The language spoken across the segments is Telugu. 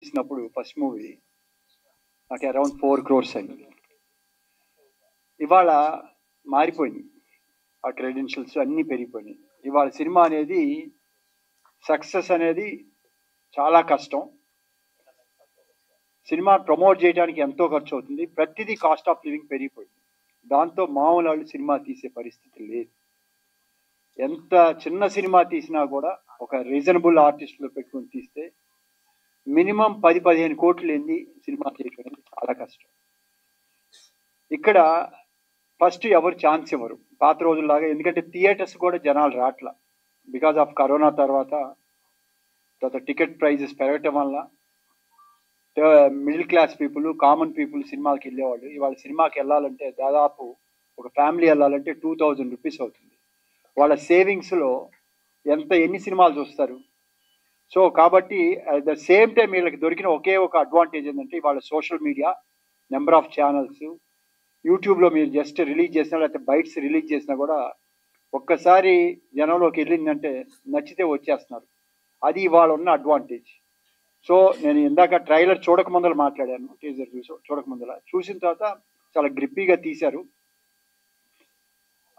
తీసినప్పుడు ఫస్ట్ మూవీ నాకు అరౌండ్ 4 crores అయింది. ఇవాళ మారిపోయింది. ఆ క్రెడెన్షియల్స్ అన్నీ పెరిగిపోయినాయి. ఇవాళ సినిమా అనేది సక్సెస్ అనేది చాలా కష్టం. సినిమా ప్రమోట్ చేయడానికి ఎంతో ఖర్చు అవుతుంది. ప్రతిదీ కాస్ట్ ఆఫ్ లివింగ్ పెరిగిపోయింది. దాంతో మామూలు వాళ్ళు సినిమా తీసే పరిస్థితి లేదు. ఎంత చిన్న సినిమా తీసినా కూడా ఒక రీజనబుల్ ఆర్టిస్టులో పెట్టుకొని తీస్తే మినిమం 10-15 కోట్లు లేని సినిమా చేయడం అనేది చాలా కష్టం. ఇక్కడ ఫస్ట్ ఎవరు ఛాన్స్ ఇవ్వరు పాత రోజుల్లాగా. ఎందుకంటే థియేటర్స్ కూడా జనాలు రాట్లా. బికాజ్ ఆఫ్ కరోనా తర్వాత టికెట్ ప్రైజెస్ పెరగటం వల్ల middle class people, common people సినిమాకి వెళ్ళేవాళ్ళు. ఇవాళ సినిమాకి వెళ్ళాలంటే దాదాపు ఒక ఫ్యామిలీ వెళ్ళాలంటే 2000 రూపీస్ అవుతుంది. వాళ్ళ సేవింగ్స్లో ఎన్ని సినిమాలు చూస్తారు? సో కాబట్టి అట్ ద సేమ్ టైం వీళ్ళకి దొరికిన ఒకే ఒక అడ్వాంటేజ్ ఏంటంటే వాళ్ళ social media, number of channels, యూట్యూబ్లో మీరు జస్ట్ రిలీజ్ చేసినా లేకపోతే బైట్స్ రిలీజ్ చేసినా కూడా ఒక్కసారి జనంలోకి వెళ్ళిందంటే నచ్చితే వచ్చేస్తున్నారు. అది ఇవాళ ఉన్న అడ్వాంటేజ్. సో నేను ఇందాక ట్రైలర్ చూడకముందల మాట్లాడాను, టీజర్ చూడకముందల చూసిన తర్వాత చాలా గ్రిప్పీగా తీశారు.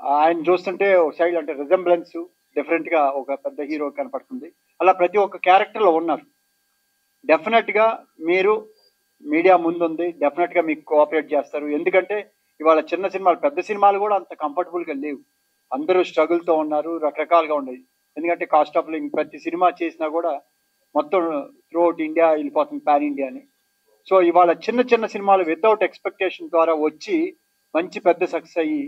ఆయన చూస్తుంటే ఒక సైడ్ అంటే రిజంబ్లెన్స్ డిఫరెంట్గా ఒక పెద్ద హీరో కనపడుతుంది. అలా ప్రతి ఒక్క క్యారెక్టర్లో ఉన్నారు. డెఫినెట్గా మీరు మీడియా ముందుంది, డెఫినెట్గా మీకు కోఆపరేట్ చేస్తారు. ఎందుకంటే ఇవాళ చిన్న సినిమాలు, పెద్ద సినిమాలు కూడా అంత కంఫర్టబుల్గా లేవు. అందరూ స్ట్రగుల్తో ఉన్నారు, రకరకాలుగా ఉన్నాయి. ఎందుకంటే కాస్ట్ ఆఫ్ లివింగ్ ప్రతి సినిమా చేసినా కూడా మొత్తం త్రూఅవుట్ ఇండియా వెళ్ళిపోతుంది, పాన్ ఇండియా అని. సో ఇవాళ చిన్న చిన్న సినిమాలు వితౌట్ ఎక్స్పెక్టేషన్ ద్వారా వచ్చి మంచి పెద్ద సక్సెస్ అయ్యి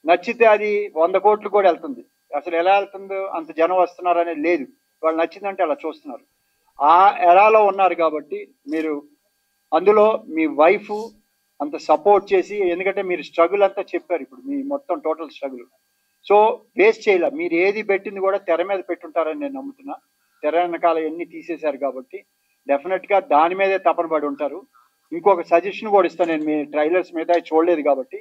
నచ్చితే అది 100 కోట్లు కూడా వెళ్తుంది. అసలు ఎలా వెళ్తుందో అంత జనం వస్తున్నారు అనేది లేదు. వాళ్ళు నచ్చిందంటే అలా చూస్తున్నారు. ఆ ఎరాలో ఉన్నారు కాబట్టి మీరు అందులో మీ వైఫ్ అంత సపోర్ట్ చేసి, ఎందుకంటే మీరు స్ట్రగుల్ అంతా చెప్పారు ఇప్పుడు, మీ మొత్తం టోటల్ స్ట్రగుల్. సో వేస్ట్ చేయలే. మీరు ఏది పెట్టింది కూడా తెర మీద పెట్టుంటారని నేను నమ్ముతున్నా. తెర వెనకాల ఎన్ని తీసేశారు కాబట్టి డెఫినెట్గా దాని మీదే తపన పడి ఉంటారు. ఇంకొక సజెషన్ కూడా ఇస్తాను నేను, మీ ట్రైలర్స్ మీద చూడలేదు కాబట్టి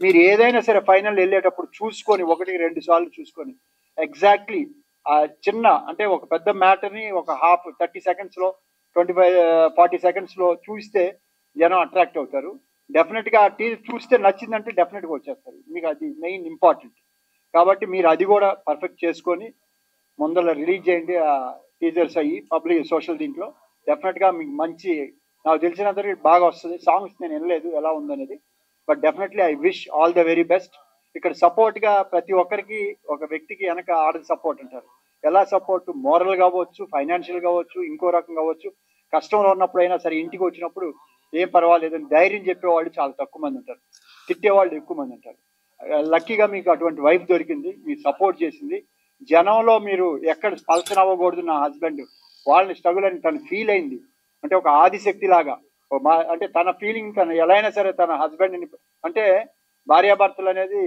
మీరు ఏదైనా సరే ఫైనల్ వెళ్ళేటప్పుడు చూసుకొని 1-2 సార్లు చూసుకొని ఎగ్జాక్ట్లీ ఆ చిన్న అంటే ఒక పెద్ద మ్యాటర్ని ఒక 30 సెకండ్స్లో 25-40 సెకండ్స్లో చూస్తే జనం అట్రాక్ట్ అవుతారు. డెఫినెట్గా ఆ చూస్తే నచ్చిందంటే డెఫినెట్గా వచ్చేస్తారు. మీకు అది మెయిన్ ఇంపార్టెంట్. కాబట్టి మీరు అది కూడా పర్ఫెక్ట్ చేసుకొని ముందర రిలీజ్ చేయండి. ఆ టీజర్స్ అయ్యి పబ్లిక్ సోషల్ దీంట్లో డెఫినెట్గా మీకు మంచి, నాకు తెలిసినంతవరకు బాగా వస్తుంది. సాంగ్స్ నేను వినలేదు ఎలా ఉందనేది, but definitely I wish all the very best. ఇక్కడ సపోర్ట్గా ప్రతి ఒక్కరికి ఒక వ్యక్తికి వెనక ఆడది సపోర్ట్ అంటారు. ఎలా సపోర్ట్? మోరల్ కావచ్చు, ఫైనాన్షియల్ కావచ్చు, ఇంకో రకం కావచ్చు. కష్టంలో ఉన్నప్పుడైనా సరే ఇంటికి వచ్చినప్పుడు ఏం పర్వాలేదని ధైర్యం చెప్పేవాళ్ళు చాలా తక్కువ మంది ఉంటారు, తిట్టేవాళ్ళు ఎక్కువ మంది ఉంటారు. లక్కీగా మీకు అటువంటి వైఫ్ దొరికింది, మీరు సపోర్ట్ చేసింది. జనంలో మీరు ఎక్కడ పల్సన్ అవ్వకూడదు, నా హస్బెండ్ వాళ్ళని స్ట్రగుల్ అని తను ఫీల్ అయింది. అంటే ఒక ఆదిశక్తి లాగా అంటే తన ఫీలింగ్, తను ఎలా అయినా సరే తన హస్బెండ్ని, అంటే భార్యాభర్తలు అనేది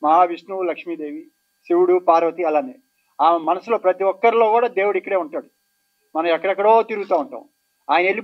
మహావిష్ణువు, లక్ష్మీదేవి, శివుడు, పార్వతి అలానే ఆ మనసులో ప్రతి ఒక్కరిలో కూడా దేవుడు ఇక్కడే ఉంటాడు. మనం ఎక్కడెక్కడో తిరుగుతూ ఉంటాం. ఆయన వెళ్ళి